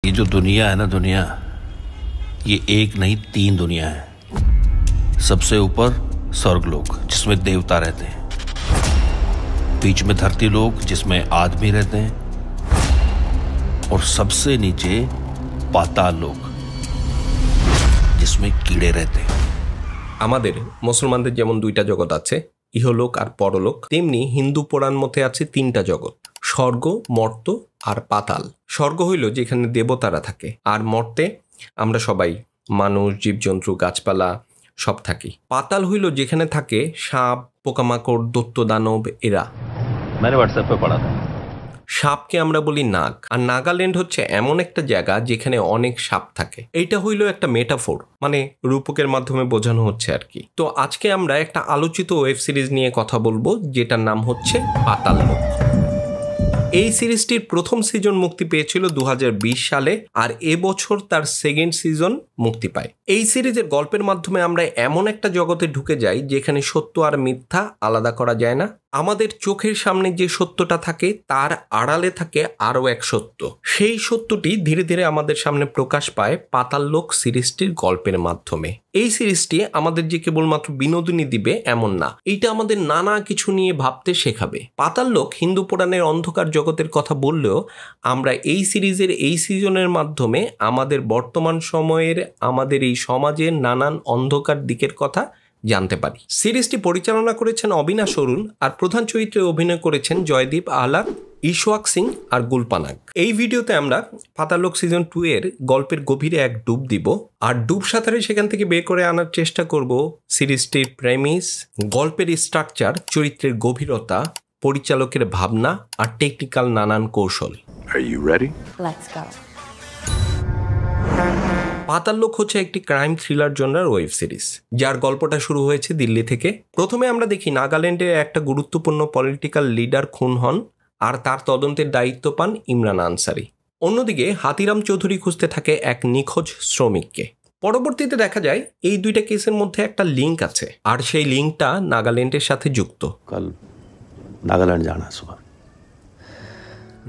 ये जो दुनिया है ना दुनिया, ये एक नहीं 3 दुनिया है। सबसे ऊपर स्वर्गलोक जिसमें देवता रहते हैं, बीच में धरती लोक जिसमें आदमी रहते हैं, और सबसे नीचे पाताल लोक जिसमें कीड़े रहते हैं। আমাদের মুসলমানদের যেমন দুইটা জগৎ আছে, ইহলোক আর পরলোক, তেমনি হিন্দু পুরাণ মতে আছে 3টা জগৎ, স্বর্গ, মর্ত আর পাতাল। স্বর্গ হইল যেখানে দেবতারা থাকে, আর মর্তে আমরা সবাই মানুষ, জীবজন্তু, গাছপালা সব থাকি। পাতাল হইল যেখানে থাকে সাপ, পোকামাকড়, দৈত্য, দানব এরা। मैंने व्हाट्सएप पे पढ़ा था। সাপকে আমরা বলি নাগ। আর নাগাল্যান্ড হচ্ছে এমন একটা জায়গা যেখানে অনেক সাপ থাকে। এইটা হইল একটা মেটাফোর, মানে রূপকের মাধ্যমে বোঝানো হচ্ছে আর কি। তো আজকে আমরা একটা আলোচিত ওয়েব সিরিজ নিয়ে কথা বলবো, যেটার নাম হচ্ছে পাতাল লোক। এই সিরিজটির প্রথম সিজন মুক্তি পেয়েছিল 2020 সালে, আর এবছর তার সেকেন্ড সিজন মুক্তি পায়। এই সিরিজের গল্পের মাধ্যমে আমরা এমন একটা জগতে ঢুকে যাই যেখানে সত্য আর মিথ্যা আলাদা করা যায় না। আমাদের চোখের সামনে যে সত্যটা থাকে তার আড়ালে থাকে আরও এক সত্য। সেই সত্যটি ধীরে ধীরে আমাদের সামনে প্রকাশ পায় পাতাল লোক সিরিজটির গল্পের মাধ্যমে। এই সিরিজটি আমাদের যে কেবলমাত্র বিনোদনী দিবে এমন না, এইটা আমাদের নানা কিছু নিয়ে ভাবতে শেখাবে। পাতাল লোক হিন্দু পুরাণের অন্ধকার জগতের কথা বললেও আমরা এই সিরিজের এই সিজনের মাধ্যমে আমাদের বর্তমান সময়ের, আমাদের এই সমাজের নানান অন্ধকার দিকের কথা জানতে পারি। সিরিজটি পরিচালনা করেছেন অবিনাশ অরুণ, আর প্রধান চরিত্রে অভিনয় করেছেন জয়দীপ আহলাদ, ইশওয়াক সিং আর গুলপানাগ। এই ভিডিওতে আমরা পাতাল লোক সিজন 2 এর গল্পের গভীরে এক ডুব দিব, আর ডুব সাঁতারে সেখান থেকে বের করে আনার চেষ্টা করব সিরিজটির প্রেমিস, গল্পের স্ট্রাকচার, চরিত্রের গভীরতা, পরিচালকের ভাবনা আর টেকনিক্যাল নানান কৌশল। Are you ready? Let's go. পাতাল লোক হচ্ছে একটি ক্রাইম থ্রিলার জনরার ওয়েব সিরিজ, যার গল্পটা শুরু হয়েছে দিল্লি থেকে। প্রথমে আমরা দেখি নাগাল্যান্ডে একটা গুরুত্বপূর্ণ পলিটিক্যাল লিডার খুন হন, আর তার তদন্তের দায়িত্ব পান ইমরান আনসারি। অন্যদিকে হাতিরাম চৌধুরী খুঁজতে থাকে এক নিখোঁজ শ্রমিককে। পরবর্তীতে দেখা যায় এই দুইটা কেসের মধ্যে একটা লিঙ্ক আছে, আর সেই লিঙ্কটা নাগাল্যান্ডের সাথে যুক্ত। कल नागालैंड जाना है सुबह।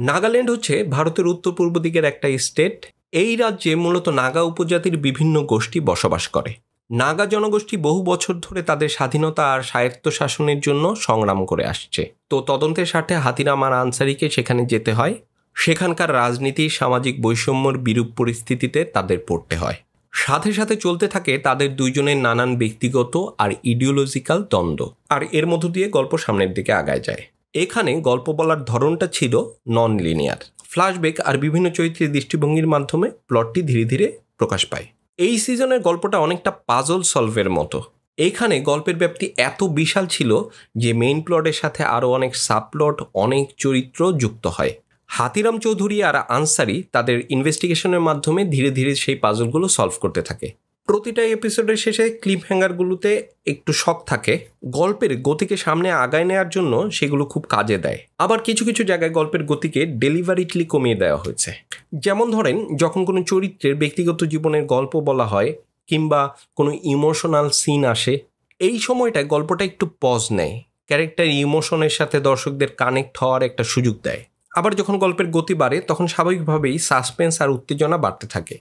নাগাল্যান্ড হচ্ছে ভারতের উত্তর পূর্ব দিকের একটা স্টেট। এই রাজ্যে মূলত নাগা উপজাতির বিভিন্ন গোষ্ঠী বসবাস করে। নাগা জনগোষ্ঠী বহু বছর ধরে তাদের স্বাধীনতা আর স্বায়ত্তশাসনের জন্য সংগ্রাম করে আসছে। তো তদন্তের স্বার্থে হাতিরাম আর আনসারিকে সেখানে যেতে হয়। সেখানকার রাজনীতি, সামাজিক বৈষম্যর বিরূপ পরিস্থিতিতে তাদের পড়তে হয়। সাথে সাথে চলতে থাকে তাদের দুইজনের নানান ব্যক্তিগত আর ইডিওলজিক্যাল দ্বন্দ্ব, আর এর মধ্য দিয়ে গল্প সামনের দিকে আগায় যায়। এখানে গল্প বলার ধরনটা ছিল নন লিনিয়ার। ফ্ল্যাশব্যাক আর বিভিন্ন চরিত্রের দৃষ্টিভঙ্গির মাধ্যমে প্লটটি ধীরে ধীরে প্রকাশ পায়। এই সিজনের গল্পটা অনেকটা পাজল সলভের মতো। এখানে গল্পের ব্যাপ্তি এত বিশাল ছিল যে মেইন প্লটের সাথে আরও অনেক সাবপ্লট, অনেক চরিত্র যুক্ত হয়। হাতিরাম চৌধুরী আর আনসারি তাদের ইনভেস্টিগেশনের মাধ্যমে ধীরে ধীরে সেই পাজলগুলো সলভ করতে থাকে। প্রতিটা এপিসোডের শেষে ক্লিপ হ্যাঙ্গারগুলোতে একটু শক থাকে। গল্পের গতিকে সামনে আগায় নেওয়ার জন্য সেগুলো খুব কাজে দেয়। আবার কিছু কিছু জায়গায় গল্পের গতিকে ডেলিভারিটলি কমিয়ে দেওয়া হয়েছে। যেমন ধরেন, যখন কোনো চরিত্রের ব্যক্তিগত জীবনের গল্প বলা হয় কিংবা কোনো ইমোশনাল সিন আসে, এই সময়টায় গল্পটা একটু পজ নেয়, ক্যারেক্টার ইমোশনের সাথে দর্শকদের কানেক্ট হওয়ার একটা সুযোগ দেয়। আবার যখন গল্পের গতি বাড়ে তখন স্বাভাবিকভাবেই সাসপেন্স আর উত্তেজনা বাড়তে থাকে।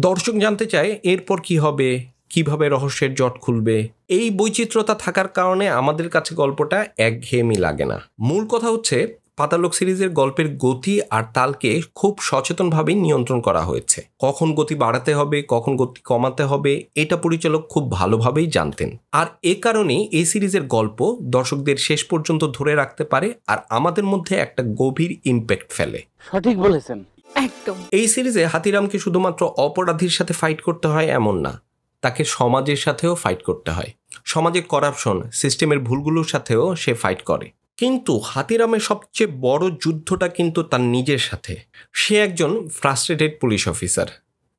দর্শক জানতে চায় এরপর কি হবে, কিভাবে রহস্যের জট খুলবে। এই বৈচিত্র্যতা থাকার কারণে আমাদের কাছে গল্পটা একঘেয়েমি লাগে না। মূল কথা হচ্ছে পাতাল লোক সিরিজের গল্পের গতি আর তালকে খুব সচেতনভাবেই নিয়ন্ত্রণ করা হয়েছে। কখন গতি বাড়াতে হবে, কখন গতি কমাতে হবে, এটা পরিচালক খুব ভালোভাবেই জানতেন। আর এ কারণেই এই সিরিজের গল্প দর্শকদের শেষ পর্যন্ত ধরে রাখতে পারে আর আমাদের মধ্যে একটা গভীর ইম্প্যাক্ট ফেলে। সঠিক বলেছেন একদম। এই সিরিজে হাতিরামকে শুধুমাত্র অপরাধীর সাথে ফাইট করতে হয় এমন না, তাকে সমাজের সাথেও ফাইট করতে হয়। সমাজের করাপশন, সিস্টেমের ভুলগুলোর সাথেও সে ফাইট করে। কিন্তু হাতিরামের সবচেয়ে বড় যুদ্ধটা কিন্তু তার নিজের সাথে। সে একজন ফ্রাস্ট্রেটেড পুলিশ অফিসার।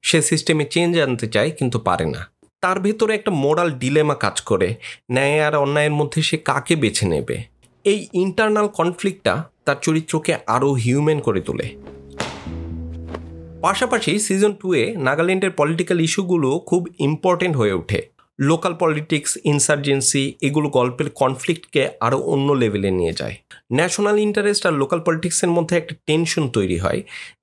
সে সিস্টেমে চেঞ্জ আনতে চায় কিন্তু পারে না। তার ভেতরে একটা মোরাল ডিলেমা কাজ করে, ন্যায় আর অন্যায়ের মধ্যে সে কাকে বেছে নেবে। এই ইন্টারনাল কনফ্লিক্টটা তার চরিত্রকে আরও হিউম্যান করে তোলে। পাশাপাশি সিজন 2 এ নাগাল্যান্ডের পলিটিক্যাল ইস্যুগুলো খুব ইম্পর্টেন্ট হয়ে ওঠে। লোকাল পলিটিক্স, ইনসার্জেন্সি এগুলো গল্পের কনফ্লিক্টকে আরও অন্য লেভেলে নিয়ে যায়। ন্যাশনাল ইন্টারেস্ট আর লোকাল পলিটিক্সের মধ্যে একটা টেনশন তৈরি হয়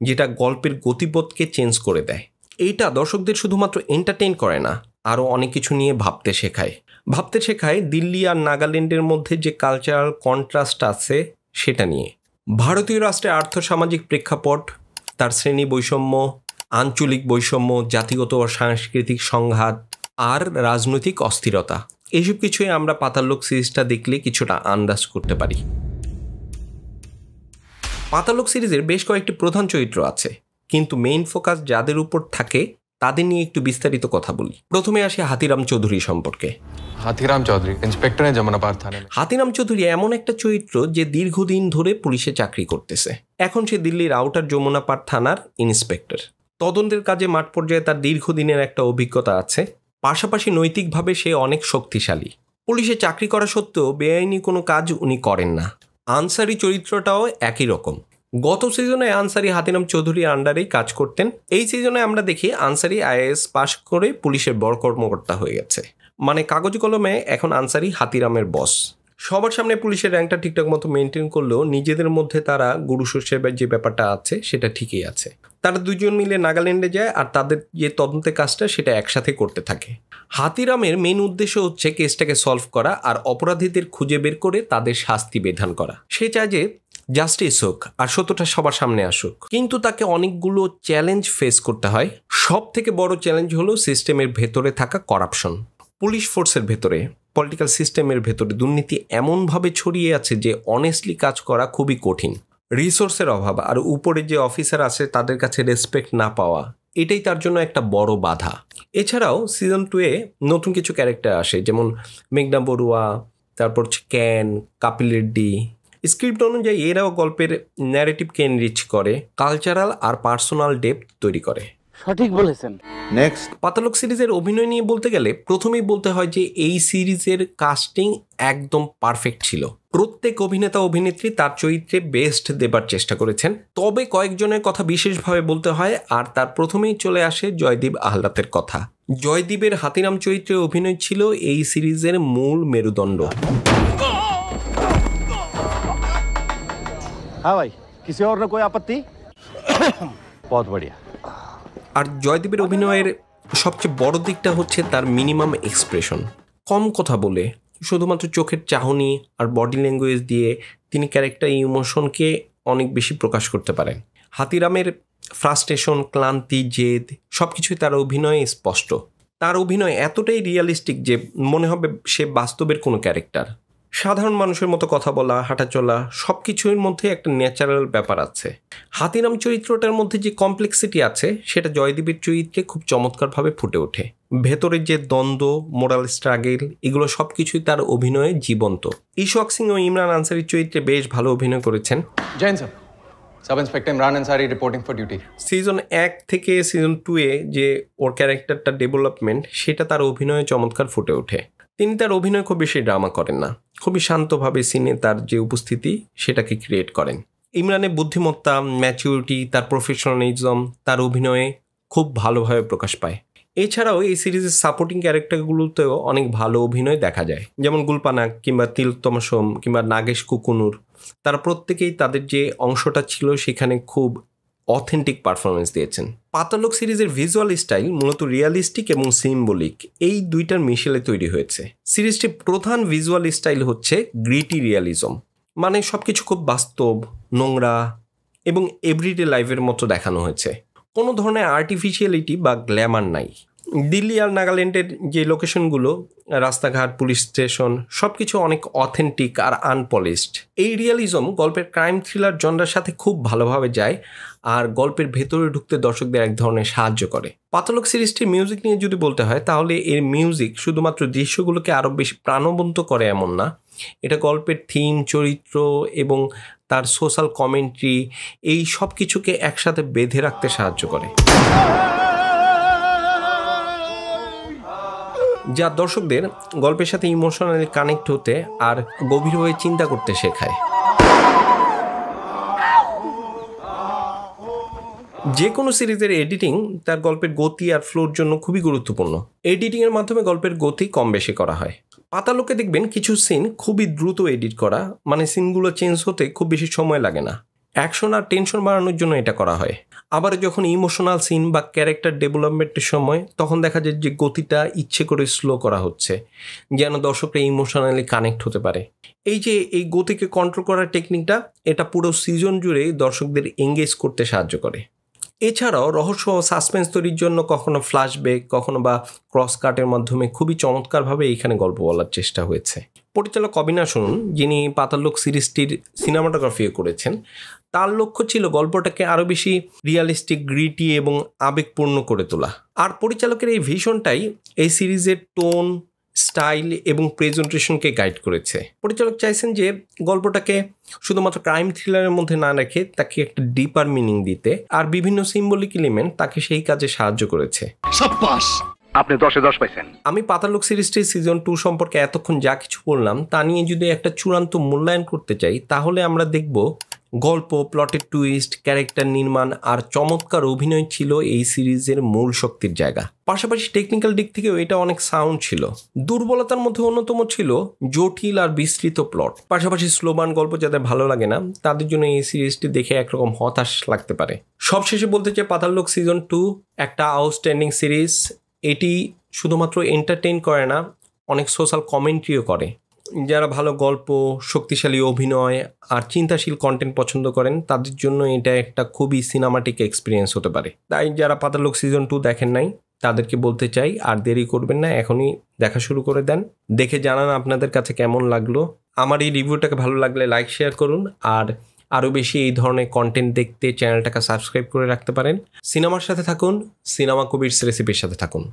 যেটা গল্পের গতিপথকে চেঞ্জ করে দেয়। এইটা দর্শকদের শুধুমাত্র এন্টারটেইন করে না, আরও অনেক কিছু নিয়ে ভাবতে শেখায় দিল্লি আর নাগাল্যান্ডের মধ্যে যে কালচারাল কন্ট্রাস্ট আছে সেটা নিয়ে, ভারতীয় রাষ্ট্রের আর্থসামাজিক প্রেক্ষাপট, তার শ্রেণী বৈষম্য, আঞ্চলিক বৈষম্য, জাতিগত ও সাংস্কৃতিক সংঘাত আর রাজনৈতিক অস্থিরতা, এইসব কিছুই আমরা পাতাল লোক সিরিজটা দেখলে কিছুটা আন্দাজ করতে পারি। পাতাল লোক সিরিজের বেশ কয়েকটি প্রধান চরিত্র আছে, কিন্তু মেইন ফোকাস যাদের উপর থাকে তাদের নিয়ে একটু বিস্তারিত কথা বলি। প্রথমে আসি হাতিরাম চৌধুরী সম্পর্কে। হাতিরাম চৌধুরী ইন্সপেক্টর যমুনাপাড় থানায়। হাতিরাম চৌধুরী এমন একটা চরিত্র যে দীর্ঘদিন ধরে পুলিশে চাকরি করতেছে। এখন সে দিল্লির আউটার যমুনাপাড় থানার ইন্সপেক্টর। তদন্তের কাজে মাঠ পর্যায়ে তার দীর্ঘদিনের একটা অভিজ্ঞতা আছে, পাশাপাশি নৈতিকভাবে সে অনেক শক্তিশালী। পুলিশে চাকরি করা সত্ত্বেও বেআইনি কোনো কাজ উনি করেন না। আনসারি চরিত্রটাও একই রকম। গত সিজনে আনসারি হাতিরাম চৌধুরীর আন্ডারেই কাজ করতেন। এই সিজনে আমরা দেখি আনসারি আইএএস পাশ করে পুলিশের বড় কর্মকর্তা হয়ে গেছে, মানে কাগজ কলমে এখন আনসারি হাতিরামের বস। সবার সামনে পুলিশের র্যাঙ্কটা ঠিকঠাক মতো মেনটেন করলেও নিজেদের মধ্যে তারা গুরু শিষ্যের যে ব্যাপারটা আছে সেটা ঠিকই আছে। তারা দুজন মিলে নাগাল্যান্ডে যায় আর তাদের যে তদন্তের কাজটা সেটা একসাথে করতে থাকে। হাতিরামের মেন উদ্দেশ্য হচ্ছে কেসটাকে সলভ করা আর অপরাধীদের খুঁজে বের করে তাদের শাস্তি বিধান করা। সে চায় যে জাস্টিস হোক আর সত্যটা সবার সামনে আসুক, কিন্তু তাকে অনেকগুলো চ্যালেঞ্জ ফেস করতে হয়। সব থেকে বড় চ্যালেঞ্জ হলো সিস্টেমের ভেতরে থাকা করাপশন। পুলিশ ফোর্সের ভেতরে, পলিটিক্যাল সিস্টেমের ভেতরে দুর্নীতি এমনভাবে ছড়িয়ে আছে যে অনেস্টলি কাজ করা খুবই কঠিন। রিসোর্সের অভাব আর উপরে যে অফিসার আছে তাদের কাছে রেসপেক্ট না পাওয়া, এটাই তার জন্য একটা বড় বাধা। এছাড়াও সিজন 2-এ নতুন কিছু ক্যারেক্টার আসে, যেমন মেঘনা বড়ুয়া, তারপর ক্যান, কাপিল রেড্ডি। স্ক্রিপ্ট অনুযায়ী এরাও গল্পের ন্যারেটিভকে এনরিচ করে, কালচারাল আর পার্সোনাল ডেপথ তৈরি করে। সঠিক বলেছেন। নেক্সট, পাতালক সিরিজের অভিনয় নিয়ে বলতে গেলে প্রথমেই বলতে হয় যে এই সিরিজের কাস্টিং একদম পারফেক্ট ছিল। প্রত্যেক অভিনেতা অভিনেত্রী তার চরিত্রে বেস্ট দেবার চেষ্টা করেছেন। তবে কয়েকজনের কথা বিশেষভাবে বলতে হয়, আর তার প্রথমেই চলে আসে জয়দীপ আহলাতের কথা। জয়দীপের হাতিরাম চরিত্রে অভিনয় ছিল এই সিরিজের মূল মেরুদণ্ড। হ্যাঁ ভাই, কিসি और कोई आपत्ति? बहुत बढ़िया। আর জয়দীপের অভিনয়ের সবচেয়ে বড় দিকটা হচ্ছে তার মিনিমাম এক্সপ্রেশন। কম কথা বলে শুধুমাত্র চোখের চাহনি আর বডি ল্যাঙ্গুয়েজ দিয়ে তিনি ক্যারেক্টার ইমোশনকে অনেক বেশি প্রকাশ করতে পারেন। হাতিরামের ফ্রাস্ট্রেশন, ক্লান্তি, জেদ সব কিছুই তার অভিনয়ে স্পষ্ট। তার অভিনয় এতটাই রিয়ালিস্টিক যে মনে হবে সে বাস্তবের কোনো ক্যারেক্টার। সাধারণ মানুষের মতো কথা বলা, হাঁটাচলা সব কিছুর মধ্যে একটা ন্যাচারাল ব্যাপার আছে। হাতিরাম চরিত্রটার মধ্যে যে কমপ্লেক্সিটি আছে সেটা জয়দীপের চরিত্রে খুব চমৎকারভাবে ফুটে ওঠে। ভেতরের যে দ্বন্দ্ব, মোরাল স্ট্রাগল, এগুলো সব কিছুই তার অভিনয়ে জীবন্ত। ইশোয়াক সিং ও ইমরান আনসারির চরিত্রে বেশ ভালো অভিনয় করেছেন। Join sir, sub inspector Imran Ansari reporting for duty. Season 1 থেকে সিজন 2-এ যে ওর ক্যারেক্টারটা ডেভেলপমেন্ট, সেটা তার অভিনয়ে চমৎকার ফুটে ওঠে। তিনি তার অভিনয় খুব বেশি ড্রামা করেন না, খুবই শান্তভাবে সিনে তার যে উপস্থিতি সেটাকে ক্রিয়েট করেন। ইমরানের বুদ্ধিমত্তা, ম্যাচুরিটি, তার প্রফেশনালিজম তার অভিনয়ে খুব ভালোভাবে প্রকাশ পায়। এছাড়াও এই সিরিজের সাপোর্টিং ক্যারেক্টারগুলোতেও অনেক ভালো অভিনয় দেখা যায়, যেমন গুলপানাক কিংবা তিলোত্তমা সোম কিংবা নাগেশ কুকুনুর। তারা প্রত্যেকেই তাদের যে অংশটা ছিল সেখানে খুব অথেন্টিক পারফরমেন্স দিয়েছেন। পাতালক সিরিজের ভিজুয়াল স্টাইল মূলত রিয়ালিস্টিক এবং সিম্বলিক, এই দুইটার মিশেলে তৈরি হয়েছে। সিরিজটির প্রধান ভিজুয়াল স্টাইল হচ্ছে গ্রিটি রিয়ালিজম, মানে সবকিছু খুব বাস্তব, নোংরা এবং এভরিডে লাইফের মতো দেখানো হয়েছে। কোনো ধরনের আর্টিফিশিয়ালিটি বা গ্ল্যামার নাই। দিল্লি আর নাগাল্যান্ডের যে লোকেশনগুলো, রাস্তাঘাট, পুলিশ স্টেশন সব কিছু অনেক অথেন্টিক আর আনপলিশড। এই রিয়ালিজম গল্পের ক্রাইম থ্রিলার জনরার সাথে খুব ভালোভাবে যায় আর গল্পের ভেতরে ঢুকতে দর্শকদের এক ধরনের সাহায্য করে। পাতালক সিরিজটির মিউজিক নিয়ে যদি বলতে হয় তাহলে এর মিউজিক শুধুমাত্র দৃশ্যগুলোকে আরও বেশি প্রাণবন্ত করে এমন না, এটা গল্পের থিম, চরিত্র এবং তার সোশ্যাল কমেন্ট্রি এই সব কিছুকে একসাথে বেঁধে রাখতে সাহায্য করে, যা দর্শকদের গল্পের সাথে ইমোশনালি কানেক্ট হতে আর গভীরভাবে চিন্তা করতে শেখায়। যে কোনো সিরিজের এডিটিং তার গল্পের গতি আর ফ্লোর জন্য খুবই গুরুত্বপূর্ণ। এডিটিংয়ের মাধ্যমে গল্পের গতি কম বেশি করা হয়। পাতালোকে দেখবেন কিছু সিন খুবই দ্রুত এডিট করা, মানে সিনগুলো চেঞ্জ হতে খুব বেশি সময় লাগে না। অ্যাকশন আর টেনশন বাড়ানোর জন্য এটা করা হয়। আবার যখন ইমোশনাল সিন বা ক্যারেক্টার ডেভেলপমেন্টের সময় তখন দেখা যায় যে গতিটা ইচ্ছে করে স্লো করা হচ্ছে, যেন দর্শকরা ইমোশনালি কানেক্ট হতে পারে। এই গতিকে কন্ট্রোল করার টেকনিকটা এটা পুরো সিজন জুড়ে দর্শকদের এঙ্গেজ করতে সাহায্য করে। এছাড়াও রহস্য ও সাসপেন্স তৈরির জন্য কখনো ফ্ল্যাশব্যাক, কখনো বা ক্রস কাটের মাধ্যমে খুবই চমৎকারভাবে এইখানে গল্প বলার চেষ্টা হয়েছে। পরিচালক অবিনাশ শুনুন, যিনি পাতাললোক সিরিজটির সিনেমাটোগ্রাফিও করেছেন, তার লক্ষ্য ছিল গল্পটাকে আরও বেশি রিয়ালিস্টিক, গ্রিটি এবং আবেগপূর্ণ করে তোলা। আর পরিচালকের এই ভিশনটাই এই সিরিজের টোন, স্টাইল এবং প্রেজেন্টেশনকে গাইড করেছে। পরিচালক চাইছেন যে গল্পটাকে শুধুমাত্র ক্রাইম থ্রিলারের মধ্যে না রেখে তাকে একটা ডিপার মিনিং দিতে, আর বিভিন্ন সিম্বলিক এলিমেন্ট তাকে সেই কাজে সাহায্য করেছে। আপনি 10-এ 10 পাইছেন। আমি পাতাললোক সিরিজটির সিজন 2 সম্পর্কে এতক্ষণ যা কিছু বললাম তা নিয়ে যদি একটা চূড়ান্ত মূল্যায়ন করতে চাই, তাহলে আমরা দেখব গল্প, প্লটের টুইস্ট, ক্যারেক্টার নির্মাণ আর চমৎকার অভিনয় ছিল এই সিরিজের মূল শক্তির জায়গা। পাশাপাশি টেকনিক্যাল দিক থেকেও এটা অনেক সাউন্ড ছিল। দুর্বলতার মধ্যে অন্যতম ছিল জটিল আর বিস্তৃত প্লট। পাশাপাশি স্লোবান গল্প যাদের ভালো লাগে না তাদের জন্য এই সিরিজটি দেখে একরকম হতাশ লাগতে পারে। সবশেষে বলতে চাই, পাতাললোক সিজন 2 একটা আউটস্ট্যান্ডিং সিরিজ। এটি শুধুমাত্র এন্টারটেইন করে না, অনেক সোশ্যাল কমেন্ট্রিও করে। যারা ভালো গল্প, শক্তিশালী অভিনয় আর চিন্তাশীল কন্টেন্ট পছন্দ করেন তাদের জন্য এটা একটা খুবই সিনেমাটিক এক্সপিরিয়েন্স হতে পারে। তাই যারা পাতাললোক সিজন 2 দেখেন নাই তাদেরকে বলতে চাই, আর দেরি করবেন না, এখনই দেখা শুরু করে দেন। দেখে জানান আপনাদের কাছে কেমন লাগলো। আমার এই রিভিউটাকে ভালো লাগলে লাইক, শেয়ার করুন, আর আরও বেশি এই ধরনের কন্টেন্ট দেখতে চ্যানেলটাকে সাবস্ক্রাইব করে রাখতে পারেন। সিনেমার সাথে থাকুন, সিনেমা কবিরস রেসিপির সাথে থাকুন।